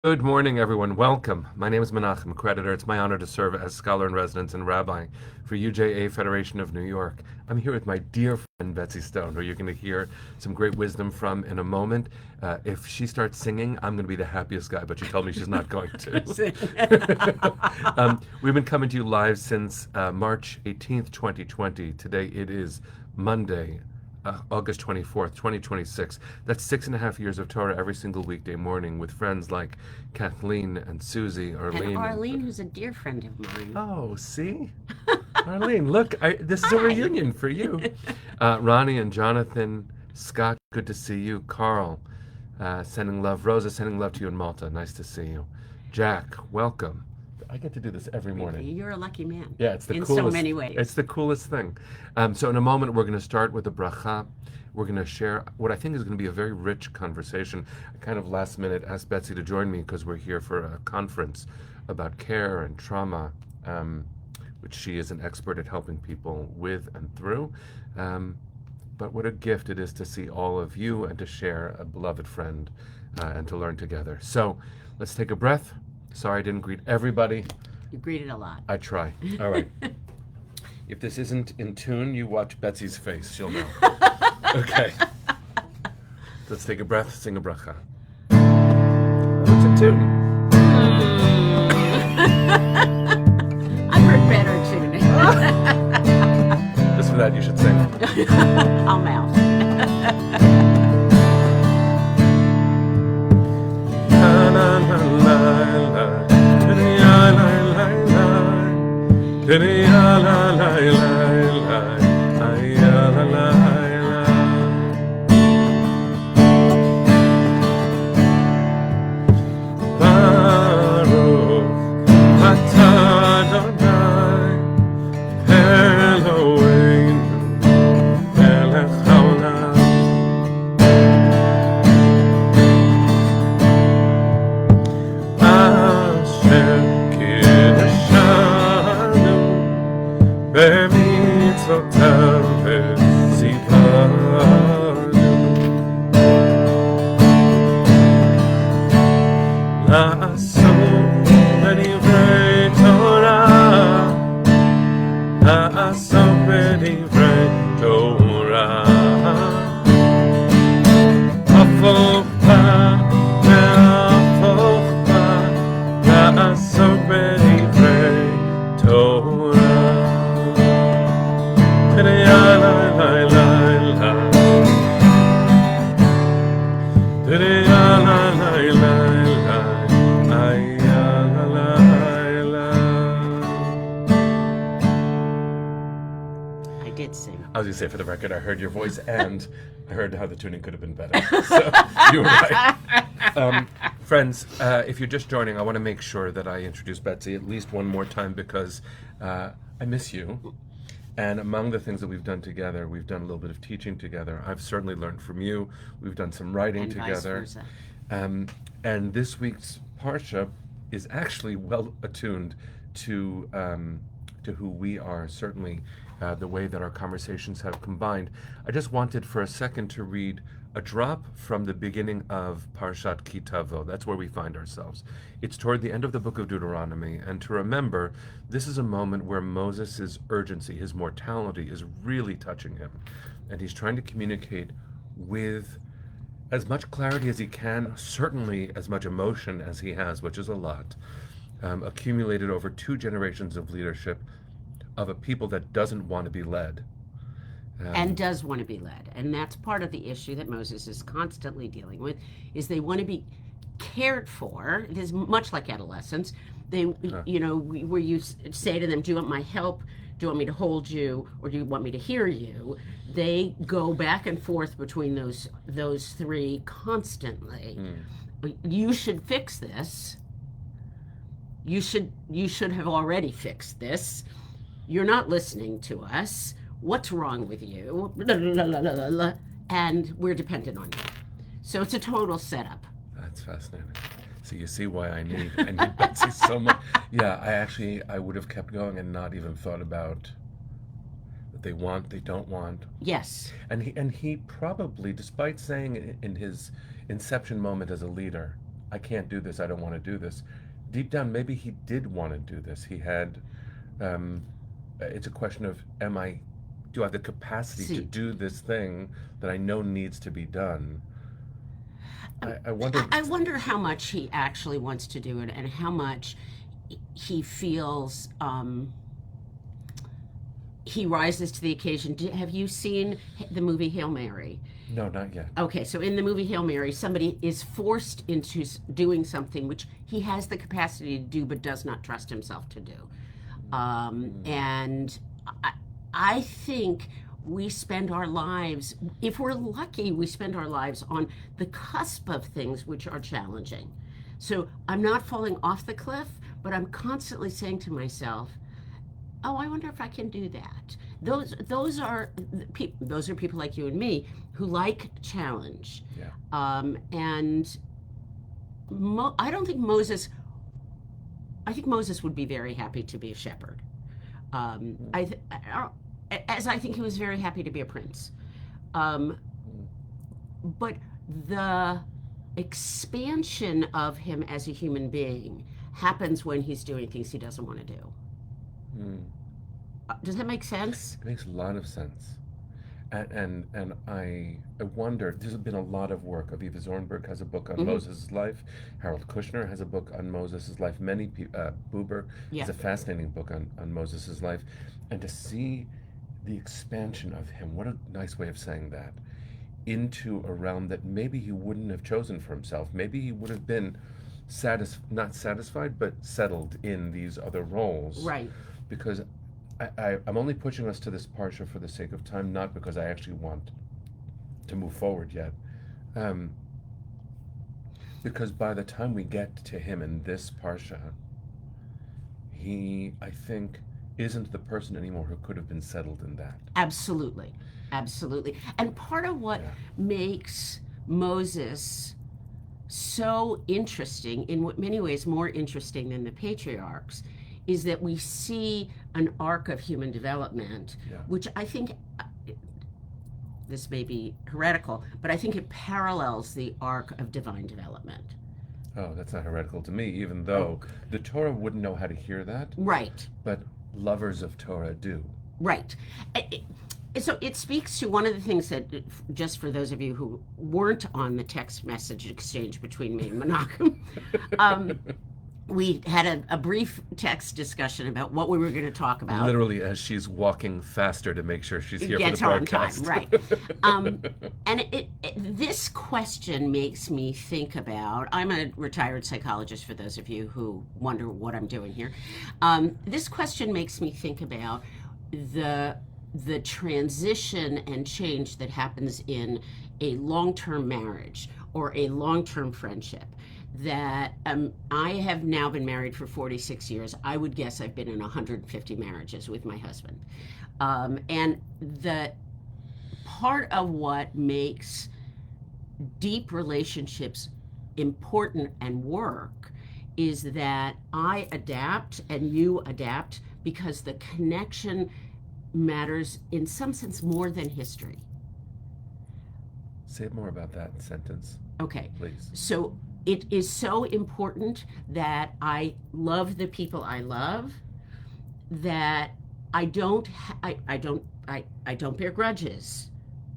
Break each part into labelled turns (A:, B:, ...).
A: Good morning, everyone. Welcome. My name is Menachem, creditor. It's my honor to serve as scholar in residence and rabbi for UJA Federation of New York. I'm here with my dear friend Betsy Stone, who you're going to hear some great wisdom from in a moment. If she starts singing, I'm going to be the happiest guy, but she told me she's not going to. We've been coming to you live since March 18th, 2020. Today it is Monday, August 24th, 2026. That's 6.5 years of Torah every single weekday morning with friends like Kathleen and Susie,
B: And
A: Arlene.
B: Arlene, who's a dear friend of mine.
A: Oh, see? Arlene, look, this is a
B: Hi.
A: reunion for you. Ronnie and Jonathan, Scott, good to see you. Carl, sending love. Rosa, sending love to you in Malta. Nice to see you. Jack, welcome. I get to do this every morning.
B: You're a lucky man.
A: Yeah, it's the
B: in
A: coolest.
B: so many ways.
A: It's the coolest thing. So in a moment, we're going to start with the bracha. We're going to share what I think is going to be a very rich conversation. I kind of last minute asked Betsy to join me because we're here for a conference about care and trauma, which she is an expert at helping people with and through. But what a gift it is to see all of you and to share a beloved friend and to learn together. So let's take a breath. Sorry I didn't greet everybody.
B: You greeted a lot.
A: I try. All right. If this isn't in tune, you watch Betsy's face. She'll know. Okay. Let's take a breath, sing a bracha. What's in tune?
B: I've heard better tuning.
A: Just for that, you should sing.
B: I'll mouth. I did sing.
A: I was going to say, for the record, I heard your voice and I heard how the tuning could have been better. So you were right. Friends, if you're just joining, I want to make sure that I introduce Betsy at least one more time because I miss you. And among the things that we've done together, we've done a little bit of teaching together. I've certainly learned from you. We've done some writing
B: And
A: together.
B: vice versa.
A: And this week's Parsha is actually well attuned to who we are, certainly the way that our conversations have combined. I just wanted for a second to read a drop from the beginning of Parshat Ki Tavo. That's where we find ourselves. It's toward the end of the book of Deuteronomy, and to remember, this is a moment where Moses' urgency, his mortality, is really touching him. And he's trying to communicate with as much clarity as he can, certainly as much emotion as he has, which is a lot, accumulated over 2 generations of leadership of a people that doesn't want to be led.
B: And does want to be led. And that's part of the issue that Moses is constantly dealing with, is they want to be cared for. It is much like adolescence. They, where you say to them, do you want my help? Do you want me to hold you? Or do you want me to hear you? They go back and forth between those three constantly. You should fix this. You should have already fixed this. You're not listening to us. What's wrong with you? And we're dependent on you. So it's a total setup.
A: That's fascinating. So you see why I need Betsy so much. Yeah, I would have kept going and not even thought about what they want, they don't want.
B: Yes.
A: And he probably, despite saying in his inception moment as a leader, I can't do this, I don't want to do this. Deep down, maybe he did want to do this. He had, um, it's a question of, do I have the capacity to
B: See,
A: do this thing that I know needs to be done? I wonder.
B: I wonder how much he actually wants to do it and how much he feels he rises to the occasion. Have you seen the movie Hail Mary?
A: No, not yet.
B: Okay, so in the movie Hail Mary, somebody is forced into doing something which he has the capacity to do but does not trust himself to do. And I think we spend our lives, if we're lucky, we spend our lives on the cusp of things which are challenging. So I'm not falling off the cliff, but I'm constantly saying to myself, oh, I wonder if I can do that. Those are people like you and me who like challenge.
A: Yeah.
B: And I don't think Moses. I think Moses would be very happy to be a shepherd. As I think he was very happy to be a prince. But the expansion of him as a human being happens when he's doing things he doesn't want to do. Does that make sense?
A: It makes a lot of sense. And I wonder, there's been a lot of work. Aviva Zornberg has a book on Moses' life. Harold Kushner has a book on Moses' life. Many people, Buber has a fascinating book on Moses' life. And to see the expansion of him, what a nice way of saying that, into a realm that maybe he wouldn't have chosen for himself. Maybe he would have been not satisfied, but settled in these other roles.
B: Right.
A: Because I'm only pushing us to this parsha for the sake of time, not because I actually want to move forward yet. Because by the time we get to him in this parsha, he, I think, isn't the person anymore who could have been settled in that.
B: Absolutely. Absolutely. And part of what makes Moses so interesting, in many ways more interesting than the patriarchs, is that we see an arc of human development, which I think, this may be heretical, but I think it parallels the arc of divine development.
A: Oh, that's not heretical to me, even though the Torah wouldn't know how to hear that.
B: Right.
A: But lovers of Torah do.
B: Right. So it speaks to one of the things that, just for those of you who weren't on the text message exchange between me and Menachem, we had a brief text discussion about what we were going to talk about.
A: Literally, as she's walking faster to make sure she's here for the broadcast.
B: On time, right. And this question makes me think about, I'm a retired psychologist for those of you who wonder what I'm doing here. This question makes me think about the transition and change that happens in a long-term marriage or a long-term friendship. That I have now been married for 46 years. I would guess I've been in 150 marriages with my husband. And the part of what makes deep relationships important and work is that I adapt and you adapt because the connection matters in some sense more than history.
A: Say more about that sentence.
B: Okay.
A: Please.
B: So it is so important that I love the people I love, that I don't bear grudges,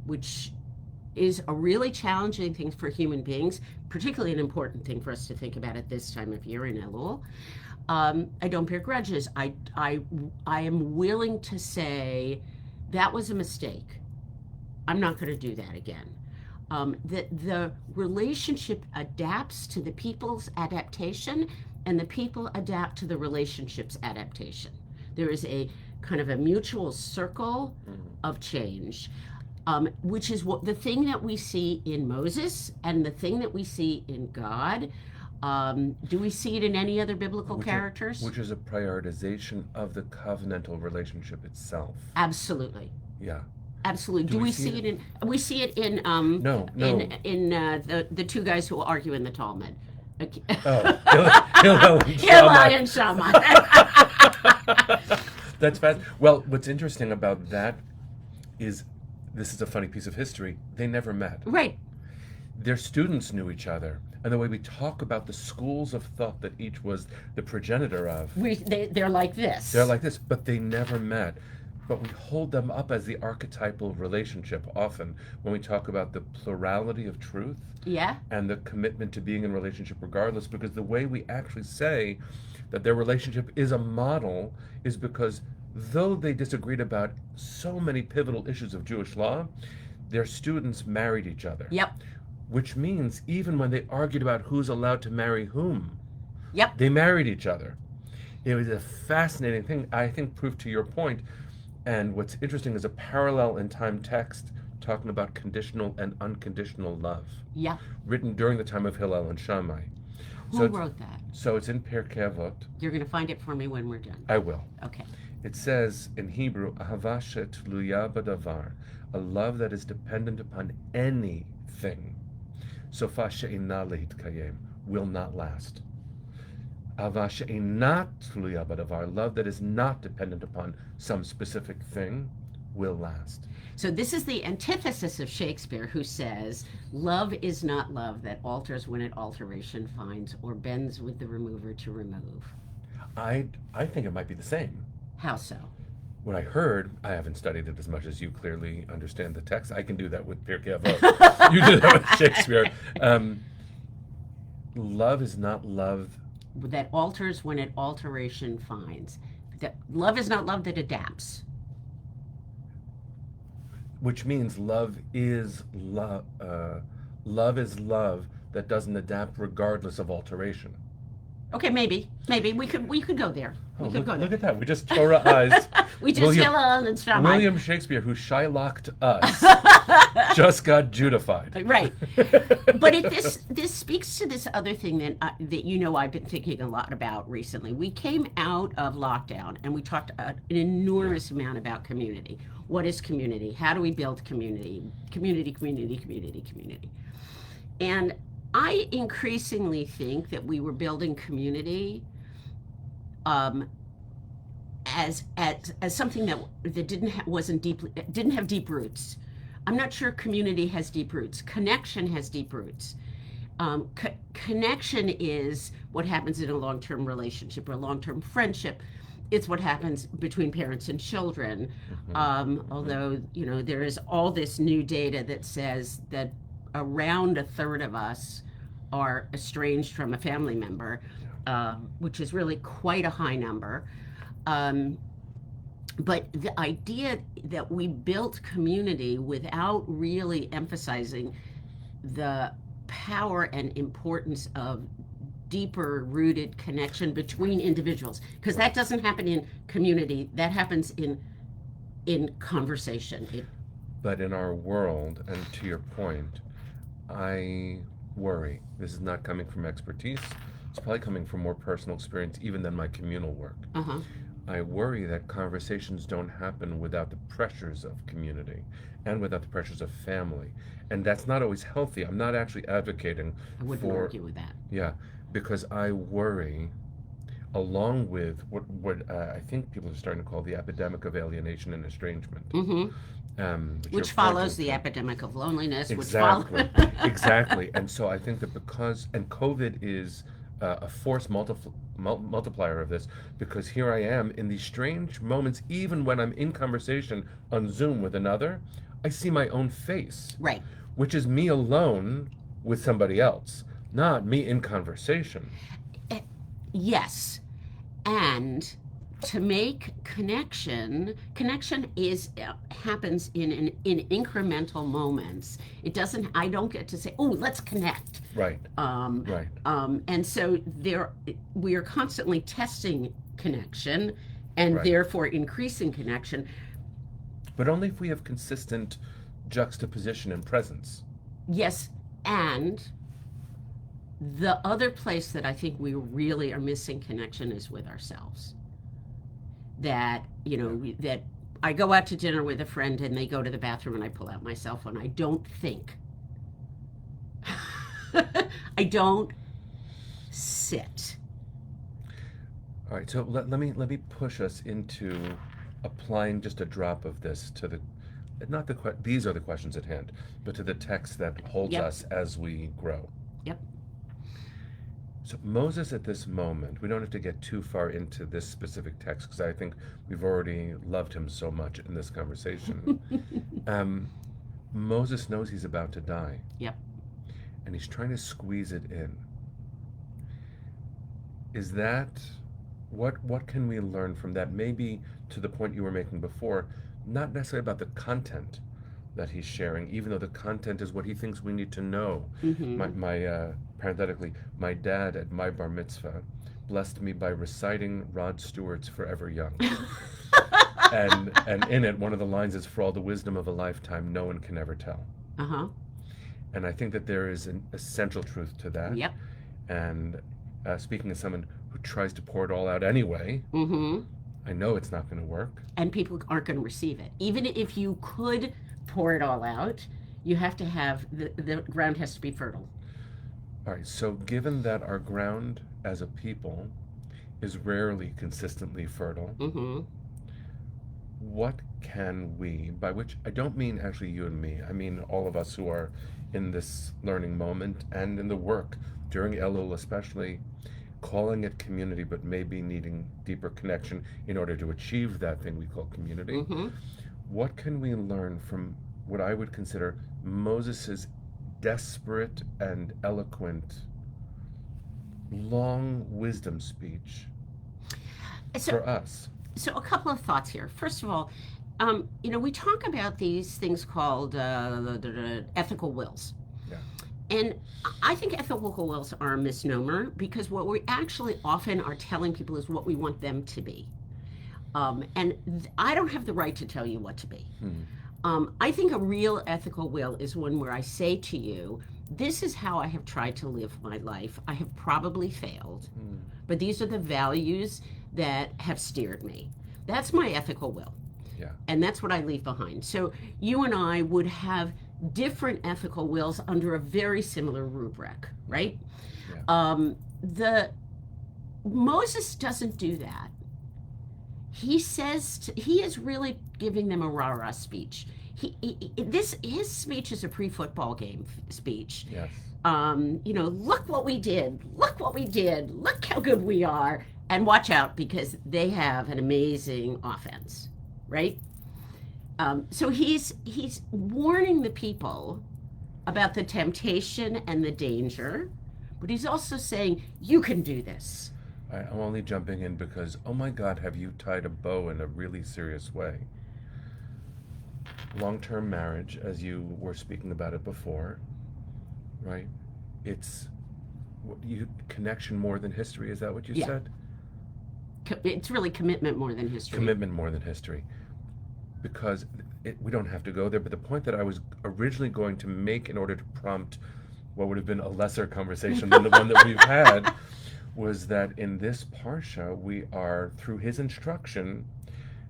B: which is a really challenging thing for human beings, particularly an important thing for us to think about at this time of year in Elul. I don't bear grudges. I am willing to say that was a mistake. I'm not going to do that again. The relationship adapts to the people's adaptation, and the people adapt to the relationship's adaptation. There is a kind of a mutual circle of change, which is what the thing that we see in Moses and the thing that we see in God. Do we see it in any other biblical characters?
A: Which is a prioritization of the covenantal relationship itself.
B: Absolutely.
A: Yeah.
B: Absolutely. Do we see it in? We see it in.
A: No.
B: In the two guys who argue in the Talmud. Okay.
A: Hillel
B: and Shammai.
A: That's fast. Well, what's interesting about that is, this is a funny piece of history. They never met.
B: Right.
A: Their students knew each other, and the way we talk about the schools of thought that each was the progenitor of.
B: They're like this.
A: They're like this, but they never met. But we hold them up as the archetypal relationship often when we talk about the plurality of truth
B: Yeah.
A: and the commitment to being in relationship regardless, because the way we actually say that their relationship is a model is because though they disagreed about so many pivotal issues of Jewish law, their students married each other.
B: Yep.
A: Which means even when they argued about who's allowed to marry whom,
B: Yep.
A: they married each other. It was a fascinating thing, I think, proved to your point. And what's interesting is a parallel in time text talking about conditional and unconditional love,
B: Yeah.
A: written during the time of Hillel and Shammai.
B: Who wrote that?
A: So it's in Pirkei Avot.
B: You're going to find it for me when we're done.
A: I will.
B: Okay.
A: It says in Hebrew, Ahava she'tluya b'davar, a love that is dependent upon anything, sofa she'ina lehitkayem, will not last. Ahava she'ina tluya b'davar, love that is not dependent upon some specific thing, will last.
B: So this is the antithesis of Shakespeare, who says, love is not love that alters when it alteration finds, or bends with the remover to remove.
A: I think it might be the same.
B: How so?
A: What I heard, I haven't studied it as much as you clearly understand the text. I can do that with Pirkei Avot. You do that with Shakespeare. Love is not love
B: That alters when it alteration finds. That love is not love that adapts.
A: which means love is love. Love is love that doesn't adapt regardless of alteration.
B: Okay, maybe we could go there. We could go
A: Look
B: there.
A: at that. We just Torahized
B: We just yell on and Shammai.
A: William Shakespeare, who Shylocked us, just got Judified.
B: Right, but this speaks to this other thing that I've been thinking a lot about recently. We came out of lockdown and we talked an enormous amount about community. What is community? How do we build community? Community. And I increasingly think that we were building community as something that didn't have deep roots. I'm not sure community has deep roots. Connection has deep roots. Connection is what happens in a long-term relationship or a long-term friendship. It's what happens between parents and children. Although, there is all this new data that says that around a third of us are estranged from a family member, which is really quite a high number. But the idea that we built community without really emphasizing the power and importance of deeper rooted connection between individuals, because that doesn't happen in community, that happens in conversation.
A: But in our world, and to your point, I worry, this is not coming from expertise, it's probably coming from more personal experience even than my communal work. I worry that conversations don't happen without the pressures of community and without the pressures of family. And that's not always healthy. I'm not actually advocating
B: I wouldn't argue with that.
A: Yeah, because I worry, along with what I think people are starting to call the epidemic of alienation and estrangement.
B: Which follows the epidemic of loneliness.
A: Exactly. Exactly. And so I think that and COVID is a force multiplier of this, because here I am in these strange moments, even when I'm in conversation on Zoom with another, I see my own face.
B: Right.
A: Which is me alone with somebody else, not me in conversation.
B: Yes. And to make connection happens in incremental moments. I don't get to say, oh, let's connect.
A: Right.
B: Right. And so we are constantly testing connection and therefore increasing connection.
A: But only if we have consistent juxtaposition and presence.
B: Yes, and the other place that I think we really are missing connection is with ourselves. That I go out to dinner with a friend and they go to the bathroom and I pull out my cell phone. I don't think. I don't sit.
A: All right, so let me push us into applying just a drop of this to these are the questions at hand, but to the text that holds us as we grow.
B: Yep.
A: So Moses at this moment, we don't have to get too far into this specific text because I think we've already loved him so much in this conversation. Moses knows he's about to die.
B: Yep.
A: And he's trying to squeeze it in. Is that what can we learn from that? Maybe to the point you were making before, not necessarily about the content that he's sharing, even though the content is what he thinks we need to know. Parenthetically, my dad at my bar mitzvah blessed me by reciting Rod Stewart's Forever Young. and in it, one of the lines is, "For all the wisdom of a lifetime, no one can ever tell."
B: Uh-huh.
A: And I think that there is an essential truth to that.
B: Yep.
A: And speaking as someone who tries to pour it all out anyway, I know it's not going to work.
B: And people aren't going to receive it. Even if you could pour it all out, you have to have, the ground has to be fertile.
A: All right, so given that our ground as a people is rarely consistently fertile, what can we, by which I don't mean actually you and me, I mean all of us who are in this learning moment and in the work during Elul especially, calling it community but maybe needing deeper connection in order to achieve that thing we call community. What can we learn from what I would consider Moses's desperate and eloquent, long wisdom speech for us?
B: So a couple of thoughts here. First of all, we talk about these things called ethical wills.
A: Yeah.
B: And I think ethical wills are a misnomer because what we actually often are telling people is what we want them to be. And I don't have the right to tell you what to be. I think a real ethical will is one where I say to you, this is how I have tried to live my life. I have probably failed, but these are the values that have steered me. That's my ethical will.
A: Yeah.
B: And that's what I leave behind. So you and I would have different ethical wills under a very similar rubric, right?
A: Yeah.
B: Moses doesn't do that. He says he is really giving them a rah-rah speech. His speech is a pre-football game speech.
A: Yes.
B: Look what we did. Look what we did. Look how good we are. And watch out because they have an amazing offense, right? So he's warning the people about the temptation and the danger, but he's also saying, you can do this.
A: I'm only jumping in because, oh my God, have you tied a bow in a really serious way? Long-term marriage, as you were speaking about it before, right? It's connection more than history. Is that what you said?
B: It's really commitment more than history.
A: Commitment more than history. Because we don't have to go there, but the point that I was originally going to make in order to prompt what would have been a lesser conversation than the one that we've had was that in this Parsha, we are, through his instruction,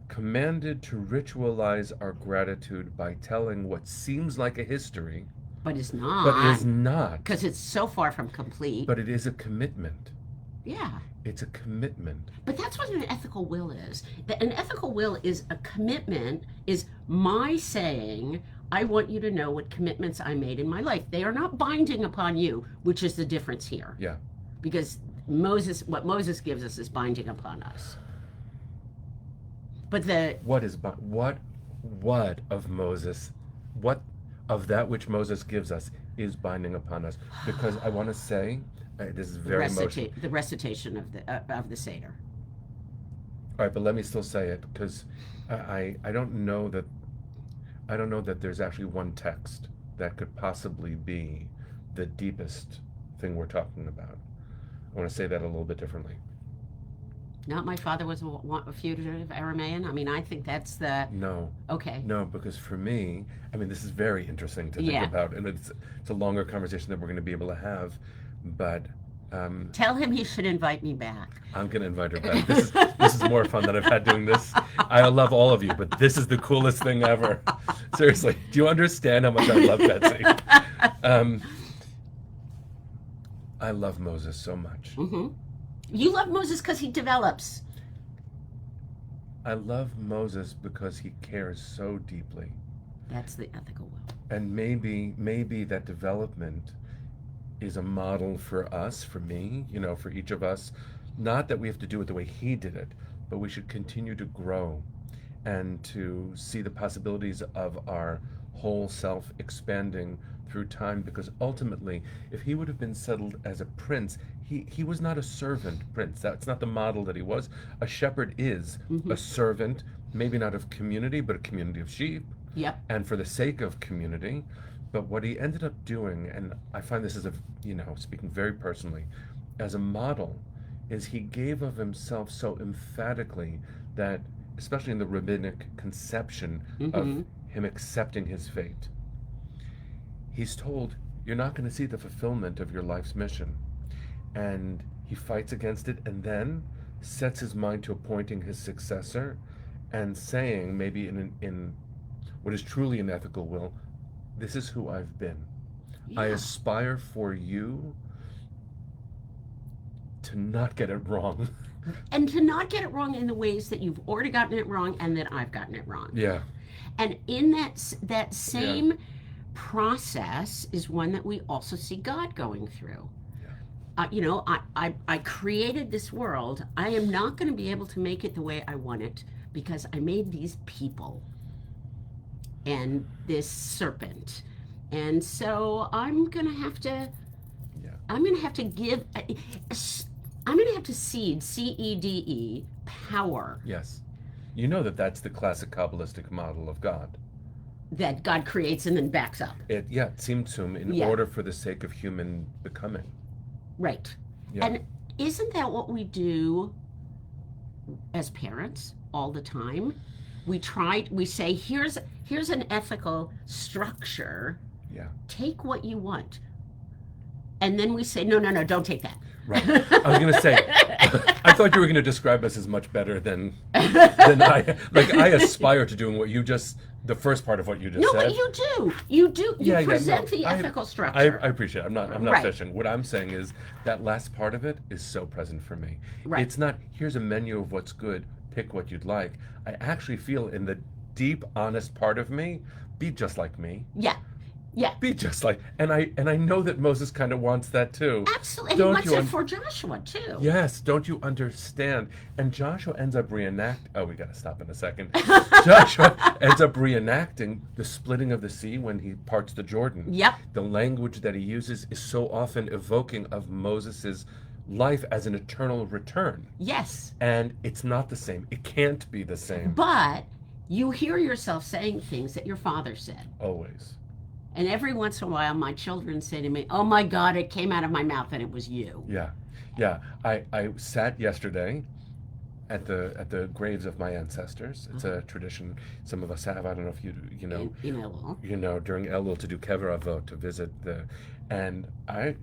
A: commanded to ritualize our gratitude by telling what seems like a history.
B: But is not.
A: But is not.
B: Because it's so far from complete.
A: But it is a commitment.
B: Yeah.
A: It's a commitment.
B: But that's what an ethical will is. An ethical will is a commitment, is my saying, I want you to know what commitments I made in my life. They are not binding upon you, which is the difference here.
A: Yeah.
B: Because what Moses gives us is binding upon us. But
A: what of Moses, what of that which Moses gives us is binding upon us? Because I want to say, this is very emotional.
B: The recitation of the Seder.
A: All right, but let me still say it because I don't know that there's actually one text that could possibly be the deepest thing we're talking about. I want to say that a little bit differently.
B: Not my father was a fugitive Aramaean? I mean, I think that's the...
A: No.
B: Okay.
A: No, because for me, I mean, this is very interesting to think about, and it's a longer conversation that we're going to be able to have, but...
B: Tell him he should invite me back.
A: I'm going to invite her back. This is more fun than I've had doing this. I love all of you, but this is the coolest thing ever. Seriously, do you understand how much I love Betsy? I love Moses so much.
B: Mm-hmm. You love Moses because he develops.
A: I love Moses because he cares so deeply.
B: That's the ethical will.
A: And maybe that development is a model for us, for me, for each of us. Not that we have to do it the way he did it, but we should continue to grow and to see the possibilities of our whole self expanding through time, because ultimately, if he would have been settled as a prince, he was not a servant prince. That's not the model that he was. A shepherd is a servant, maybe not of community, but a community of sheep,
B: Yep.
A: and for the sake of community. But what he ended up doing, and I find this as speaking very personally, as a model, is he gave of himself so emphatically that, especially in the rabbinic conception of him accepting his fate, he's told, you're not going to see the fulfillment of your life's mission. And he fights against it, and then sets his mind to appointing his successor and saying, maybe in what is truly an ethical will, this is who I've been.
B: Yeah.
A: I aspire for you to not get it wrong.
B: And to not get it wrong in the ways that you've already gotten it wrong and that I've gotten it wrong.
A: Yeah.
B: And in that same process is one that we also see God going through. I created this world. I am not going to be able to make it the way I want it because I made these people and this serpent. And so I'm going to have to cede, C-E-D-E, power.
A: Yes. That's the classic Kabbalistic model of God.
B: That God creates and then backs up.
A: It seems to him in order for the sake of human becoming.
B: Right.
A: Yeah.
B: And isn't that what we do as parents all the time? We say, here's an ethical structure.
A: Yeah.
B: Take what you want. And then we say, no, don't take that.
A: Right. I was going to say, I thought you were going to describe us as much better than I. Like, I aspire to doing what you just, the first part of what you just said.
B: No, but you do. You present the ethical structure.
A: I appreciate it. I'm not fishing. What I'm saying is that last part of it is so present for me.
B: Right.
A: It's not, here's a menu of what's good, pick what you'd like. I actually feel in the deep, honest part of me, be just like me.
B: Yeah. Yeah.
A: Be just like, and I know that Moses kind of wants that too.
B: Absolutely. He wants it for Joshua too.
A: Yes. Don't you understand? And Joshua ends up we got to stop in a second. Joshua ends up reenacting the splitting of the sea when he parts the Jordan.
B: Yep.
A: The language that he uses is so often evoking of Moses's life as an eternal return.
B: Yes.
A: And it's not the same. It can't be the same.
B: But you hear yourself saying things that your father said.
A: Always.
B: And every once in a while, my children say to me, oh my God, it came out of my mouth and it was you.
A: Yeah. Yeah. I sat yesterday at the graves of my ancestors. It's a tradition some of us have. I don't know if you know.
B: In Elul.
A: During Elul to do Kever Avot, to visit and I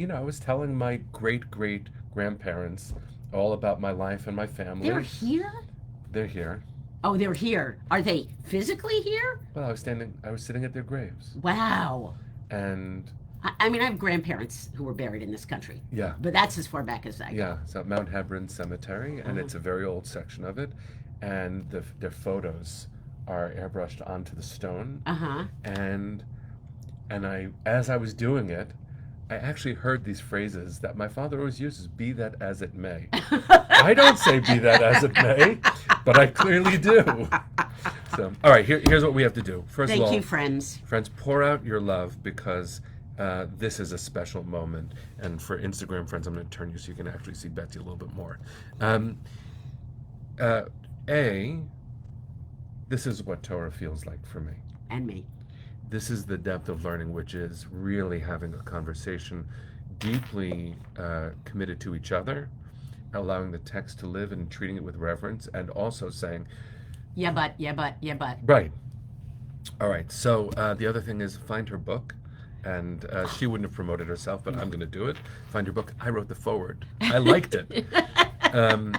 A: was telling my great-great-grandparents all about my life and my family.
B: They're here?
A: They're here.
B: Oh, they're here. Are they physically here?
A: Well, I was sitting at their graves.
B: Wow.
A: And
B: I mean, I have grandparents who were buried in this country.
A: Yeah.
B: But that's as far back as I go.
A: Yeah, so Mount Hebron Cemetery, and it's a very old section of it, and their photos are airbrushed onto the stone.
B: Uh-huh.
A: And as I was doing it, I actually heard these phrases that my father always uses, be that as it may. I don't say be that as it may, but I clearly do. So, all right, here's what we have to do. First of all,
B: thank you, friends.
A: Friends, pour out your love this is a special moment. And for Instagram friends, I'm going to turn you so you can actually see Betsy a little bit more. This is what Torah feels like for me.
B: And me.
A: This is the depth of learning, which is really having a conversation deeply committed to each other, allowing the text to live and treating it with reverence, and also saying,
B: yeah, but.
A: Right. All right. So the other thing is find her book. And she wouldn't have promoted herself, but I'm going to do it. Find her book. I wrote the foreword. I liked it. And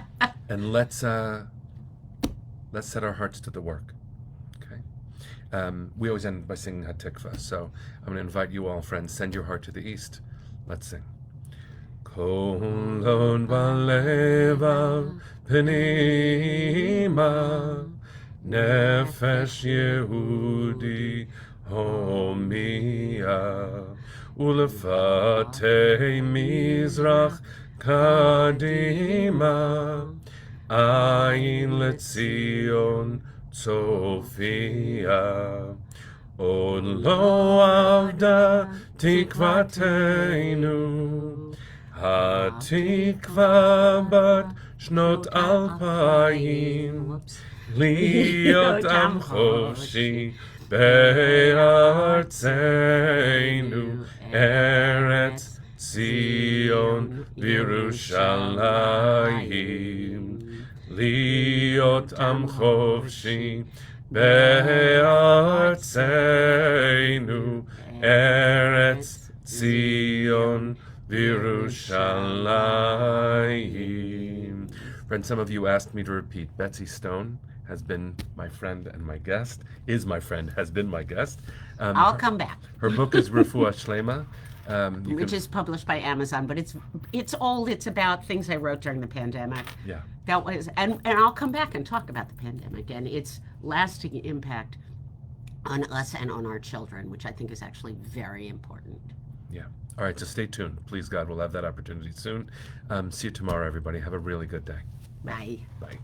A: let's set our hearts to the work. We always end by singing Hatikva, so I'm going to invite you all, friends, send your heart to the east. Let's sing. Kolon baleva penima nefesh Yehudi homia ולפתי מזרח קדימה, עין לציון צופיה. עוד לא עבדה תקוותנו, התקווה בת שנות 2000, להיות עם חופשי בארצנו, ארץ ציון וירושלים. להיות עם חופשי בארצנו, ארץ ציון וירושלים. Friends, some of you asked me to repeat. Betsy Stone has been my friend and my guest, is my friend, has been my guest.
B: I'll come back.
A: Her book is Refuah Shlema.
B: Which is published by Amazon, but it's old. It's about things I wrote during the pandemic.
A: Yeah.
B: That was, and I'll come back and talk about the pandemic and its lasting impact on us and on our children, which I think is actually very important.
A: Yeah. All right, so stay tuned. Please, God, we'll have that opportunity soon. See you tomorrow, everybody. Have a really good day.
B: Bye.
A: Bye.